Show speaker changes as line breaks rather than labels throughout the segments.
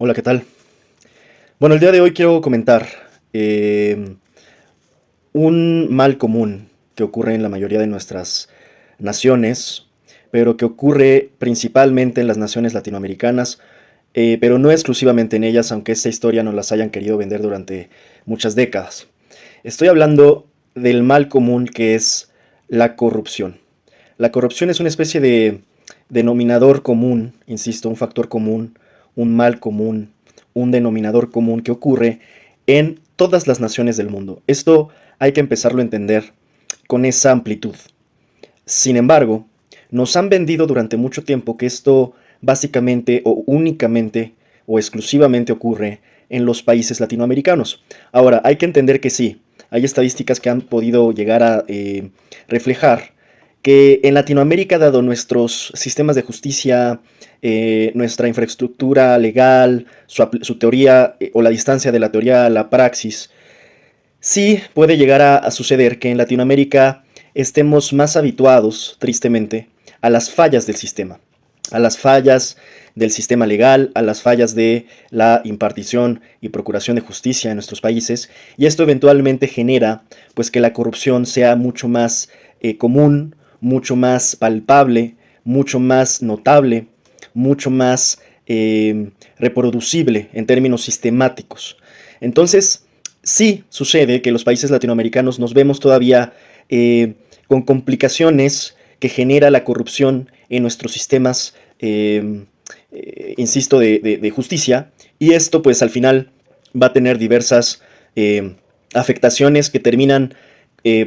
Hola, ¿qué tal? Bueno, el día de hoy quiero comentar eh, un mal común que ocurre en la mayoría de nuestras naciones, pero que ocurre principalmente en las naciones latinoamericanas, pero no exclusivamente en ellas, aunque esta historia nos las hayan querido vender durante muchas décadas. Estoy hablando del mal común que es la corrupción. La corrupción es una especie de denominador común, insisto, un factor común, un mal común, un denominador común que ocurre en todas las naciones del mundo. Esto hay que empezarlo a entender con esa amplitud. Sin embargo, nos han vendido durante mucho tiempo que esto básicamente o únicamente o exclusivamente ocurre en los países latinoamericanos. Ahora, hay que entender que sí, hay estadísticas que han podido llegar a reflejar que en Latinoamérica, dado nuestros sistemas de justicia, nuestra infraestructura legal, su teoría o la distancia de la teoría a la praxis, sí puede llegar a suceder que en Latinoamérica estemos más habituados, tristemente, a las fallas del sistema, a las fallas del sistema legal, a las fallas de la impartición y procuración de justicia en nuestros países, y esto eventualmente genera pues que la corrupción sea mucho más común, mucho más palpable, mucho más notable, mucho más reproducible en términos sistemáticos. Entonces, sí sucede que los países latinoamericanos nos vemos todavía con complicaciones que genera la corrupción en nuestros sistemas, insisto, de justicia, y esto pues al final va a tener diversas afectaciones que terminan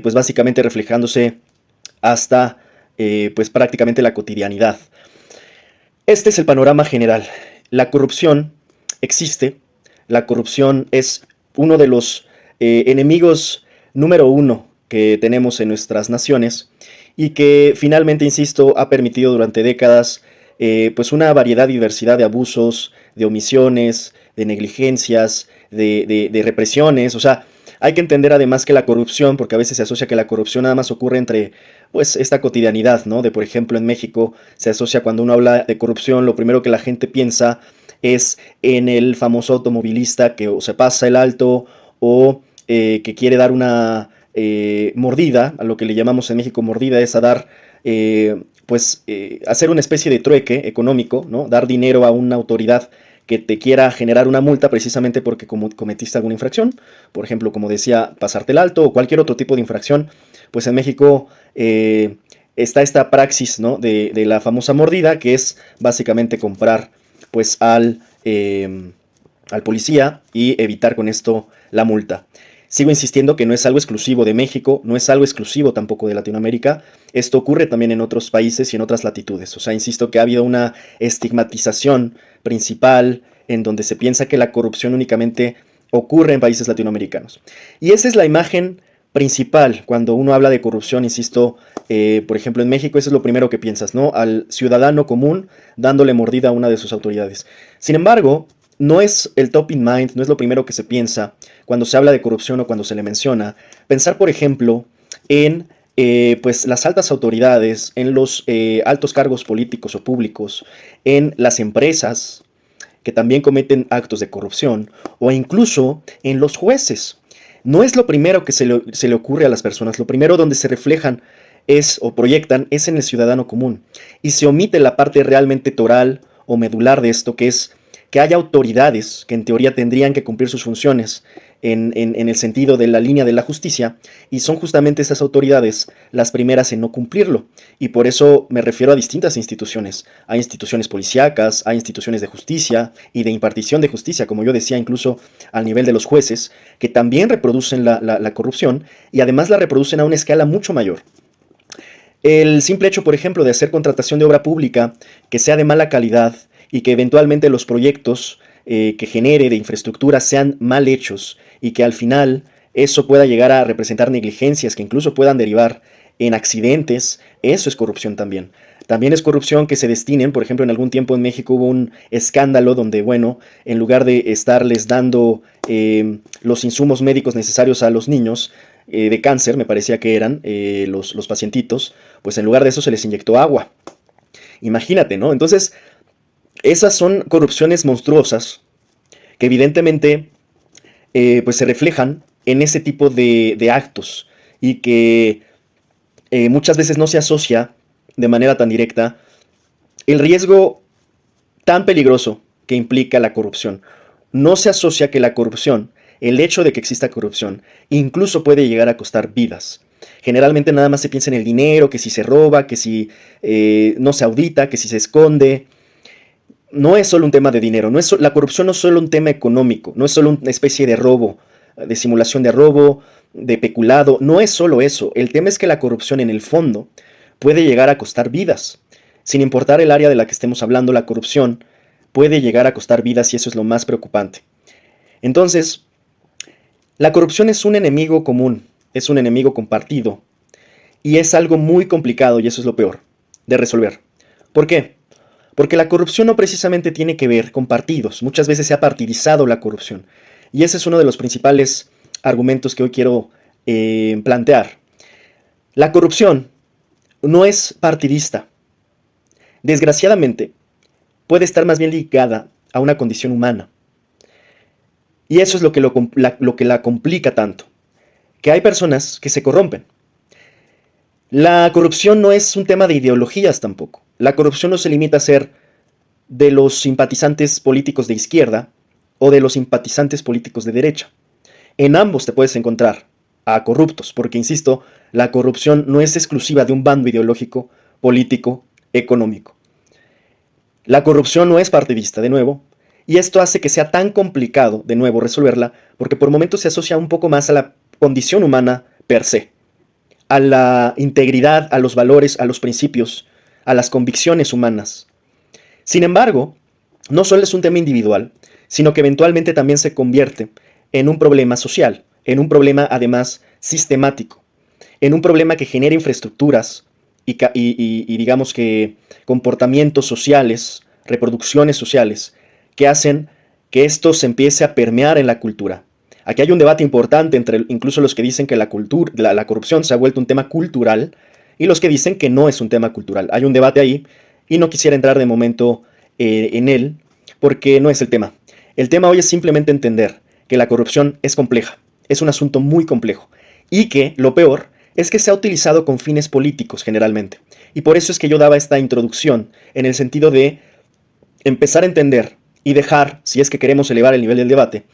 pues básicamente reflejándose hasta pues prácticamente la cotidianidad. Este es el panorama general. La corrupción existe, la corrupción es uno de los enemigos número uno que tenemos en nuestras naciones y que finalmente, insisto, ha permitido durante décadas pues una variedad y diversidad de abusos, de omisiones, de negligencias, de represiones. O sea, hay que entender además que la corrupción, porque a veces se asocia que la corrupción nada más ocurre entre pues esta cotidianidad, ¿no? De por ejemplo en México se asocia cuando uno habla de corrupción, lo primero que la gente piensa es en el famoso automovilista que o se pasa el alto o que quiere dar una mordida, a lo que le llamamos en México mordida, es a dar, hacer una especie de trueque económico, ¿no? Dar dinero a una autoridad que te quiera generar una multa precisamente porque como cometiste alguna infracción, por ejemplo, como decía, pasarte el alto o cualquier otro tipo de infracción, pues en México está esta praxis, ¿no? De la famosa mordida, que es básicamente comprar pues al policía y evitar con esto la multa. Sigo insistiendo que no es algo exclusivo de México, no es algo exclusivo tampoco de Latinoamérica. Esto ocurre también en otros países y en otras latitudes. O sea, insisto que ha habido una estigmatización principal en donde se piensa que la corrupción únicamente ocurre en países latinoamericanos. Y esa es la imagen principal cuando uno habla de corrupción, insisto, por ejemplo en México, eso es lo primero que piensas, ¿no? Al ciudadano común dándole mordida a una de sus autoridades. Sin embargo, no es el top in mind, no es lo primero que se piensa cuando se habla de corrupción o cuando se le menciona. Pensar, por ejemplo, en pues las altas autoridades, en los altos cargos políticos o públicos, en las empresas que también cometen actos de corrupción, o incluso en los jueces. No es lo primero que se le ocurre a las personas, lo primero donde se reflejan es o proyectan es en el ciudadano común. Y se omite la parte realmente toral o medular de esto, que es que haya autoridades que en teoría tendrían que cumplir sus funciones en el sentido de la línea de la justicia, y son justamente esas autoridades las primeras en no cumplirlo. Y por eso me refiero a distintas instituciones. Hay instituciones policíacas, hay instituciones de justicia y de impartición de justicia, como yo decía, incluso al nivel de los jueces, que también reproducen la corrupción y además la reproducen a una escala mucho mayor. El simple hecho, por ejemplo, de hacer contratación de obra pública que sea de mala calidad y que eventualmente los proyectos que genere de infraestructura sean mal hechos y que al final eso pueda llegar a representar negligencias que incluso puedan derivar en accidentes, eso es corrupción también. También es corrupción que se destinen, por ejemplo, en algún tiempo en México hubo un escándalo donde, bueno, en lugar de estarles dando los insumos médicos necesarios a los niños, de cáncer, me parecía que eran los pacientitos, pues en lugar de eso se les inyectó agua. Imagínate, ¿no? Entonces, esas son corrupciones monstruosas que evidentemente pues se reflejan en ese tipo de actos y que muchas veces no se asocia de manera tan directa el riesgo tan peligroso que implica la corrupción. No se asocia que la corrupción, el hecho de que exista corrupción, incluso puede llegar a costar vidas. Generalmente nada más se piensa en el dinero, que si se roba, que si no se audita, que si se esconde. No es solo un tema de dinero, la corrupción no es solo un tema económico, no es solo una especie de robo, de simulación de robo, de peculado, no es solo eso. El tema es que la corrupción en el fondo puede llegar a costar vidas. Sin importar el área de la que estemos hablando, la corrupción puede llegar a costar vidas y eso es lo más preocupante. Entonces, la corrupción es un enemigo común, es un enemigo compartido y es algo muy complicado, y eso es lo peor, de resolver. ¿Por qué? Porque la corrupción no precisamente tiene que ver con partidos, muchas veces se ha partidizado la corrupción y ese es uno de los principales argumentos que hoy quiero plantear. La corrupción no es partidista. Desgraciadamente, puede estar más bien ligada a una condición humana. Y eso es lo que la complica tanto. Que hay personas que se corrompen. La corrupción no es un tema de ideologías tampoco. La corrupción no se limita a ser de los simpatizantes políticos de izquierda o de los simpatizantes políticos de derecha. En ambos te puedes encontrar a corruptos, porque insisto, la corrupción no es exclusiva de un bando ideológico, político, económico. La corrupción no es partidista, de nuevo, y esto hace que sea tan complicado, de nuevo, resolverla, porque por momentos se asocia un poco más a la condición humana per se, a la integridad, a los valores, a los principios, a las convicciones humanas. Sin embargo, no solo es un tema individual, sino que eventualmente también se convierte en un problema social, en un problema además sistemático, en un problema que genera infraestructuras y digamos que comportamientos sociales, reproducciones sociales, que hacen que esto se empiece a permear en la cultura. Aquí hay un debate importante entre incluso los que dicen que la corrupción se ha vuelto un tema cultural y los que dicen que no es un tema cultural. Hay un debate ahí y no quisiera entrar de momento en él porque no es el tema. El tema hoy es simplemente entender que la corrupción es compleja, es un asunto muy complejo y que, lo peor, es que se ha utilizado con fines políticos generalmente. Y por eso es que yo daba esta introducción en el sentido de empezar a entender y dejar, si es que queremos elevar el nivel del debate,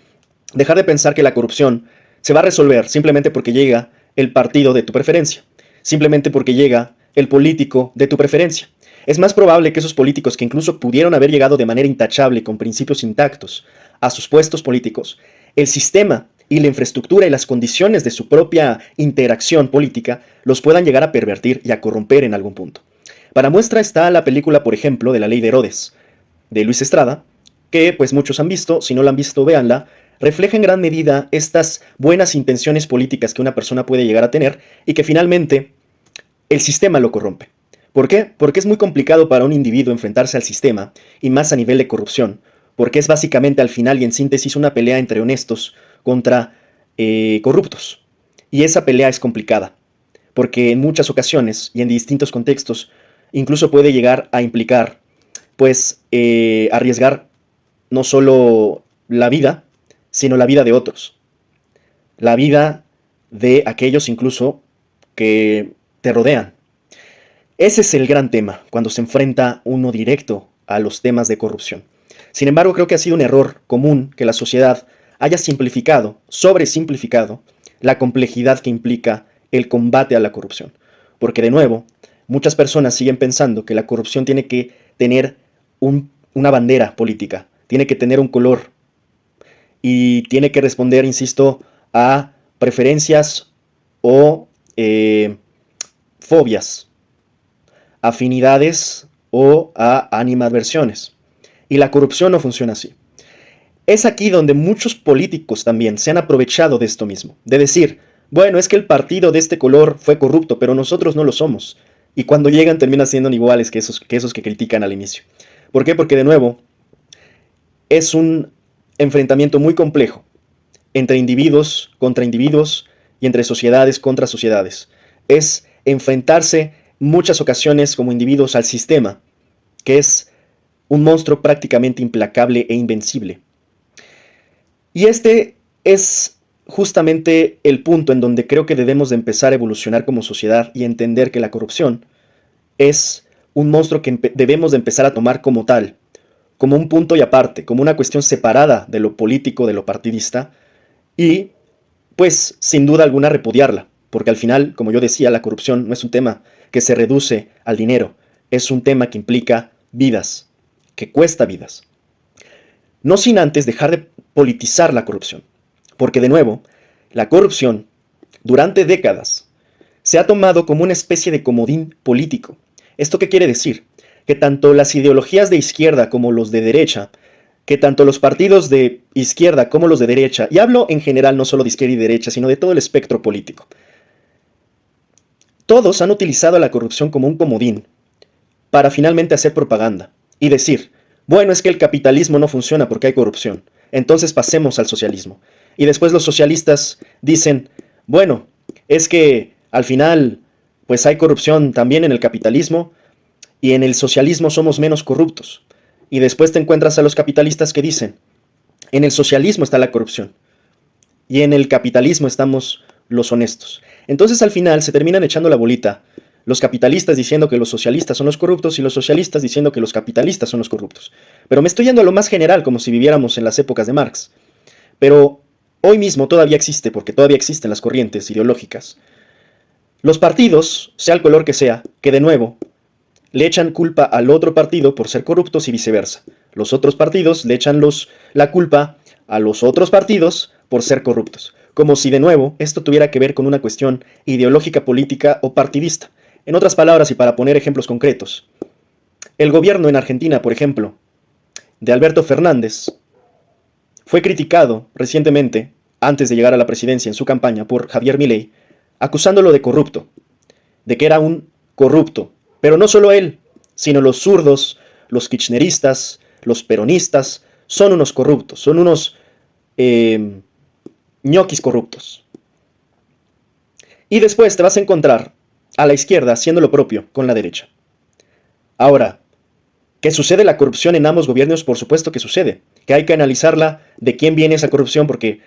dejar de pensar que la corrupción se va a resolver simplemente porque llega el partido de tu preferencia, simplemente porque llega el político de tu preferencia. Es más probable que esos políticos que incluso pudieron haber llegado de manera intachable con principios intactos a sus puestos políticos, el sistema y la infraestructura y las condiciones de su propia interacción política los puedan llegar a pervertir y a corromper en algún punto. Para muestra está la película, por ejemplo, de La Ley de Herodes, de Luis Estrada, que pues muchos han visto, si no la han visto, véanla, refleja en gran medida estas buenas intenciones políticas que una persona puede llegar a tener y que finalmente el sistema lo corrompe. ¿Por qué? Porque es muy complicado para un individuo enfrentarse al sistema, y más a nivel de corrupción, porque es básicamente al final y en síntesis una pelea entre honestos contra corruptos. Y esa pelea es complicada, porque en muchas ocasiones y en distintos contextos incluso puede llegar a implicar, pues, arriesgar no solo la vida, sino la vida de otros. La vida de aquellos incluso que te rodean. Ese es el gran tema cuando se enfrenta uno directo a los temas de corrupción. Sin embargo, creo que ha sido un error común que la sociedad haya simplificado, sobresimplificado, la complejidad que implica el combate a la corrupción. Porque de nuevo, muchas personas siguen pensando que la corrupción tiene que tener una bandera política, tiene que tener un color y tiene que responder, insisto, a preferencias o fobias, afinidades o a animadversiones. Y la corrupción no funciona así. Es aquí donde muchos políticos también se han aprovechado de esto mismo, de decir, bueno, es que el partido de este color fue corrupto, pero nosotros no lo somos. Y cuando llegan terminan siendo iguales que esos que critican al inicio. ¿Por qué? Porque de nuevo, es un enfrentamiento muy complejo entre individuos contra individuos y entre sociedades contra sociedades. Es enfrentarse muchas ocasiones como individuos al sistema, que es un monstruo prácticamente implacable e invencible. Y este es justamente el punto en donde creo que debemos de empezar a evolucionar como sociedad y entender que la corrupción es un monstruo que debemos de empezar a tomar como tal, como un punto y aparte, como una cuestión separada de lo político, de lo partidista, y pues sin duda alguna repudiarla, porque al final, como yo decía, la corrupción no es un tema que se reduce al dinero, es un tema que implica vidas, que cuesta vidas. No sin antes dejar de politizar la corrupción, porque de nuevo, la corrupción, durante décadas, se ha tomado como una especie de comodín político. ¿Esto qué quiere decir? Que tanto las ideologías de izquierda como los de derecha, que tanto los partidos de izquierda como los de derecha, y hablo en general no solo de izquierda y derecha, sino de todo el espectro político, todos han utilizado la corrupción como un comodín para finalmente hacer propaganda y decir, bueno, es que el capitalismo no funciona porque hay corrupción, entonces pasemos al socialismo. Y después los socialistas dicen, bueno, es que al final pues hay corrupción también en el capitalismo y en el socialismo somos menos corruptos. Y después te encuentras a los capitalistas que dicen, en el socialismo está la corrupción y en el capitalismo estamos los honestos. Entonces al final se terminan echando la bolita los capitalistas diciendo que los socialistas son los corruptos y los socialistas diciendo que los capitalistas son los corruptos. Pero me estoy yendo a lo más general, como si viviéramos en las épocas de Marx. Pero hoy mismo todavía existe, porque todavía existen las corrientes ideológicas. Los partidos, sea el color que sea, que de nuevo le echan culpa al otro partido por ser corruptos y viceversa. Los otros partidos le echan la culpa a los otros partidos por ser corruptos. Como si de nuevo esto tuviera que ver con una cuestión ideológica, política o partidista. En otras palabras, y para poner ejemplos concretos, el gobierno en Argentina, por ejemplo, de Alberto Fernández, fue criticado recientemente, antes de llegar a la presidencia en su campaña, por Javier Milei, acusándolo de corrupto, de que era un corrupto. Pero no solo él, sino los zurdos, los kirchneristas, los peronistas, son unos corruptos, son unos ñoquis corruptos. Y después te vas a encontrar a la izquierda haciendo lo propio con la derecha. Ahora, ¿qué sucede la corrupción en ambos gobiernos? Por supuesto que sucede. Que hay que analizarla de quién viene esa corrupción, porque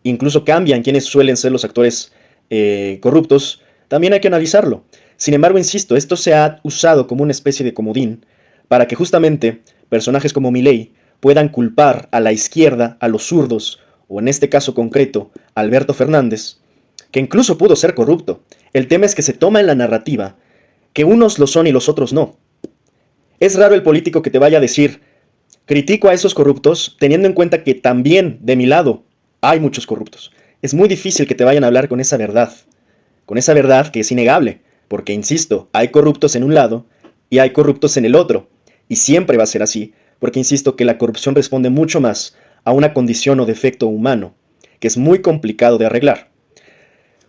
incluso cambian quiénes suelen ser los actores corruptos. También hay que analizarlo. Sin embargo, insisto, esto se ha usado como una especie de comodín para que justamente personajes como Milei puedan culpar a la izquierda, a los zurdos, o en este caso concreto, a Alberto Fernández, que incluso pudo ser corrupto. El tema es que se toma en la narrativa que unos lo son y los otros no. Es raro el político que te vaya a decir, critico a esos corruptos teniendo en cuenta que también de mi lado hay muchos corruptos. Es muy difícil que te vayan a hablar con esa verdad que es innegable, porque insisto, hay corruptos en un lado y hay corruptos en el otro, y siempre va a ser así, porque insisto que la corrupción responde mucho más a una condición o defecto humano, que es muy complicado de arreglar.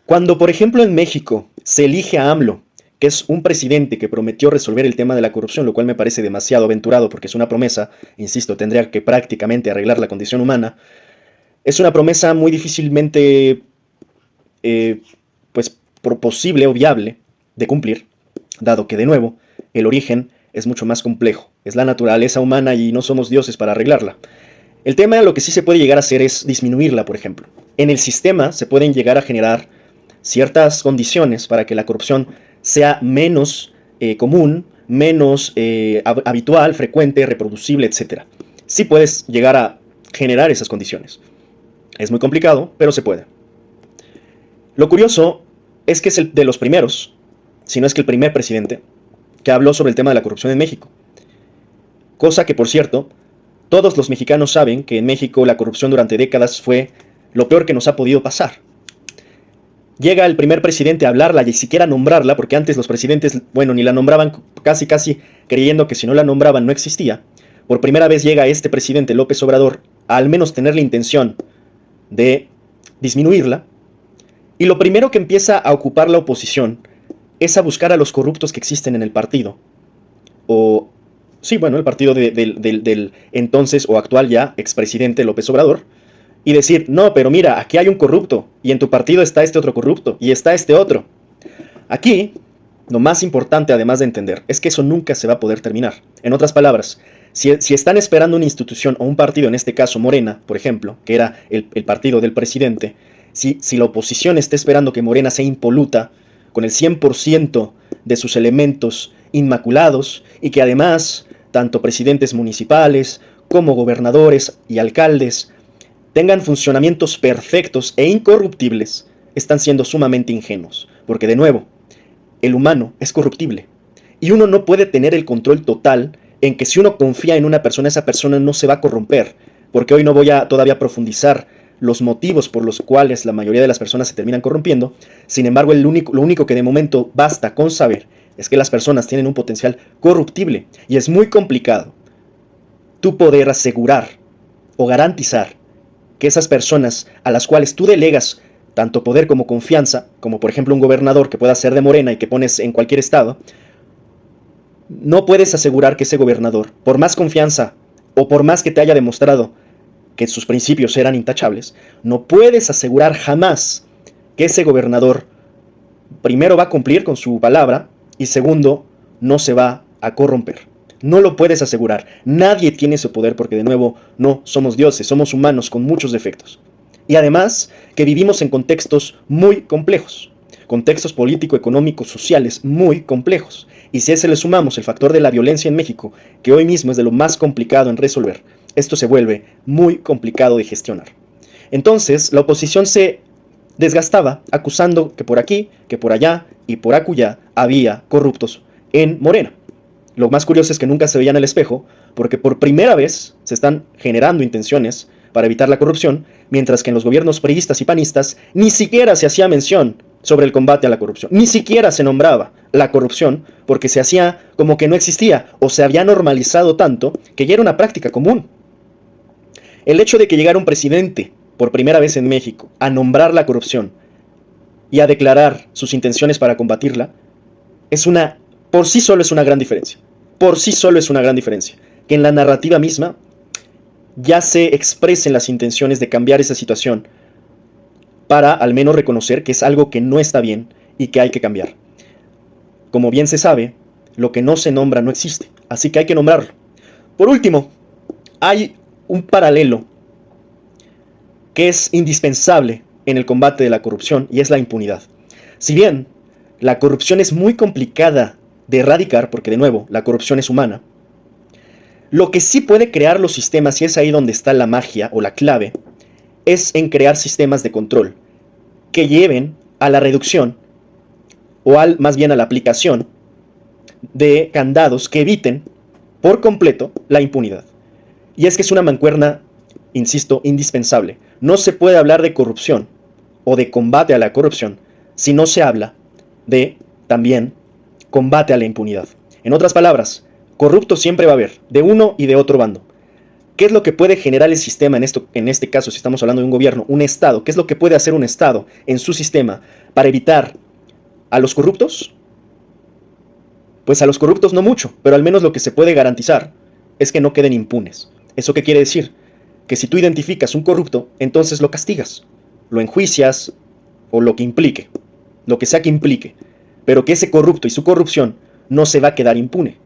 Cuando, por ejemplo, en México se elige a AMLO, que es un presidente que prometió resolver el tema de la corrupción, lo cual me parece demasiado aventurado porque es una promesa, insisto, tendría que prácticamente arreglar la condición humana, es una promesa muy difícilmente, pues, posible o viable de cumplir, dado que, de nuevo, el origen es mucho más complejo, es la naturaleza humana y no somos dioses para arreglarla. El tema de lo que sí se puede llegar a hacer es disminuirla, por ejemplo. En el sistema se pueden llegar a generar ciertas condiciones para que la corrupción sea menos común, menos habitual, frecuente, reproducible, etc. Sí puedes llegar a generar esas condiciones. Es muy complicado, pero se puede. Lo curioso es que es el de los primeros, si no es que el primer presidente, que habló sobre el tema de la corrupción en México. Cosa que, por cierto, todos los mexicanos saben que en México la corrupción durante décadas fue lo peor que nos ha podido pasar. Llega el primer presidente a hablarla y siquiera nombrarla, porque antes los presidentes, bueno, ni la nombraban, casi creyendo que si no la nombraban no existía. Por primera vez llega este presidente López Obrador a al menos tener la intención de disminuirla. Y lo primero que empieza a ocupar la oposición es a buscar a los corruptos que existen en el partido. O, sí, bueno, el partido del entonces o actual ya expresidente López Obrador. Y decir, no, pero mira, aquí hay un corrupto, y en tu partido está este otro corrupto, y está este otro. Aquí Lo más importante, además de entender, es que eso nunca se va a poder terminar. En otras palabras, si están esperando una institución o un partido, en este caso Morena, por ejemplo, que era el partido del presidente, si la oposición está esperando que Morena sea impoluta, con el 100% de sus elementos inmaculados, y que además tanto presidentes municipales como gobernadores y alcaldes tengan funcionamientos perfectos e incorruptibles, están siendo sumamente ingenuos. Porque de nuevo, el humano es corruptible. Y uno no puede tener el control total en que si uno confía en una persona, esa persona no se va a corromper. Porque hoy no voy a todavía profundizar los motivos por los cuales la mayoría de las personas se terminan corrompiendo. Sin embargo, lo único que de momento basta con saber es que las personas tienen un potencial corruptible. Y es muy complicado tú poder asegurar o garantizar que esas personas a las cuales tú delegas tanto poder como confianza, como por ejemplo un gobernador que pueda ser de Morena y que pones en cualquier estado, no puedes asegurar que ese gobernador, por más confianza o por más que te haya demostrado que sus principios eran intachables, no puedes asegurar jamás que ese gobernador primero va a cumplir con su palabra y segundo, no se va a corromper. No lo puedes asegurar. Nadie tiene ese poder porque de nuevo no somos dioses, somos humanos con muchos defectos. Y además que vivimos en contextos muy complejos, contextos político, económicos, sociales muy complejos. Y si a ese le sumamos el factor de la violencia en México, que hoy mismo es de lo más complicado en resolver, esto se vuelve muy complicado de gestionar. Entonces, la oposición se desgastaba acusando que por aquí, que por allá y por acullá había corruptos en Morena. Lo más curioso es que nunca se veían al espejo, porque por primera vez se están generando intenciones para evitar la corrupción, mientras que en los gobiernos priistas y panistas ni siquiera se hacía mención sobre el combate a la corrupción, ni siquiera se nombraba la corrupción, porque se hacía como que no existía, o se había normalizado tanto que ya era una práctica común. El hecho de que llegara un presidente, por primera vez en México, a nombrar la corrupción y a declarar sus intenciones para combatirla, por sí solo es una gran diferencia. Por sí solo es una gran diferencia. Que en la narrativa misma ya se expresen las intenciones de cambiar esa situación para al menos reconocer que es algo que no está bien y que hay que cambiar. Como bien se sabe, lo que no se nombra no existe, así que hay que nombrarlo. Por último, hay un paralelo que es indispensable en el combate de la corrupción y es la impunidad. Si bien la corrupción es muy complicada de erradicar, porque de nuevo, la corrupción es humana, lo que sí puede crear los sistemas, y es ahí donde está la magia o la clave, es en crear sistemas de control que lleven a la reducción o más bien a la aplicación de candados que eviten por completo la impunidad. Y es que es una mancuerna, insisto, indispensable. No se puede hablar de corrupción o de combate a la corrupción si no se habla de también combate a la impunidad. En otras palabras, corrupto siempre va a haber, de uno y de otro bando. ¿Qué es lo que puede generar el sistema en este caso, si estamos hablando de un gobierno, un Estado? ¿Qué es lo que puede hacer un Estado en su sistema para evitar a los corruptos? Pues a los corruptos no mucho, pero al menos lo que se puede garantizar es que no queden impunes. ¿Eso qué quiere decir? Que si tú identificas un corrupto, entonces lo castigas, lo enjuicias o lo que implique, lo que sea que implique, pero que ese corrupto y su corrupción no se va a quedar impune.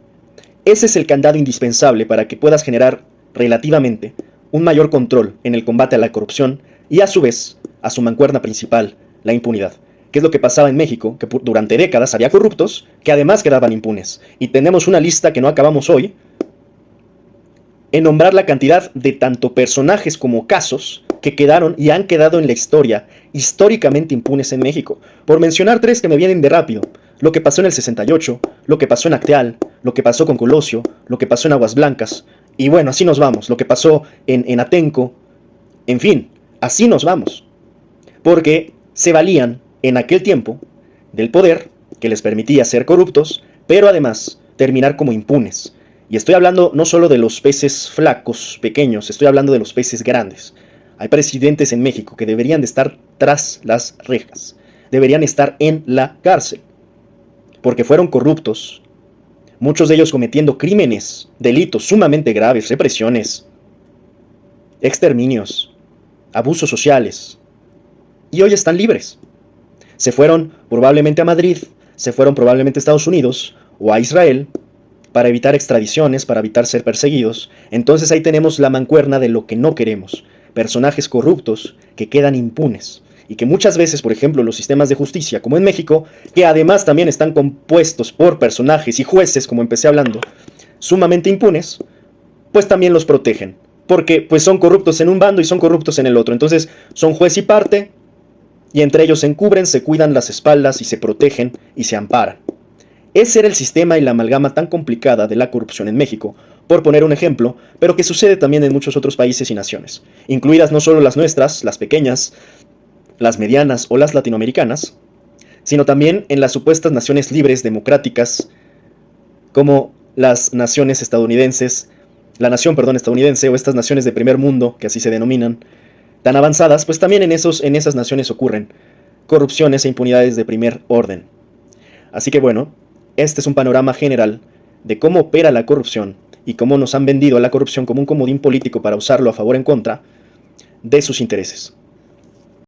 Ese es el candado indispensable para que puedas generar relativamente un mayor control en el combate a la corrupción y a su vez a su mancuerna principal, la impunidad. ¿Qué es lo que pasaba en México? Que durante décadas había corruptos que además quedaban impunes. Y tenemos una lista que no acabamos hoy en nombrar la cantidad de tanto personajes como casos que quedaron y han quedado en la historia históricamente impunes en México. Por mencionar tres que me vienen de rápido: lo que pasó en el 68, lo que pasó en Acteal, lo que pasó con Colosio, lo que pasó en Aguas Blancas, y bueno, así nos vamos, lo que pasó en Atenco, en fin, así nos vamos. Porque se valían en aquel tiempo del poder que les permitía ser corruptos, pero además terminar como impunes. Y estoy hablando no solo de los peces flacos, pequeños, estoy hablando de los peces grandes. Hay presidentes en México que deberían de estar tras las rejas, deberían estar en la cárcel, porque fueron corruptos, muchos de ellos cometiendo crímenes, delitos sumamente graves, represiones, exterminios, abusos sociales, y hoy están libres. Se fueron probablemente a Madrid, se fueron probablemente a Estados Unidos o a Israel para evitar extradiciones, para evitar ser perseguidos. Entonces ahí tenemos la mancuerna de lo que no queremos. Personajes corruptos que quedan impunes. Y que muchas veces, por ejemplo, los sistemas de justicia, como en México, que además también están compuestos por personajes y jueces, como empecé hablando, sumamente impunes, pues también los protegen. Porque pues son corruptos en un bando y son corruptos en el otro. Entonces son juez y parte, y entre ellos se encubren, se cuidan las espaldas y se protegen y se amparan. Ese era el sistema y la amalgama tan complicada de la corrupción en México, por poner un ejemplo, pero que sucede también en muchos otros países y naciones, incluidas no solo las nuestras, las pequeñas, las medianas o las latinoamericanas, sino también en las supuestas naciones libres, democráticas, como las naciones estadounidenses, la nación, perdón, estadounidense o estas naciones de primer mundo, que así se denominan, tan avanzadas, pues también en esas naciones ocurren corrupciones e impunidades de primer orden. Así que bueno, este es un panorama general de cómo opera la corrupción y cómo nos han vendido a la corrupción como un comodín político para usarlo a favor o en contra de sus intereses.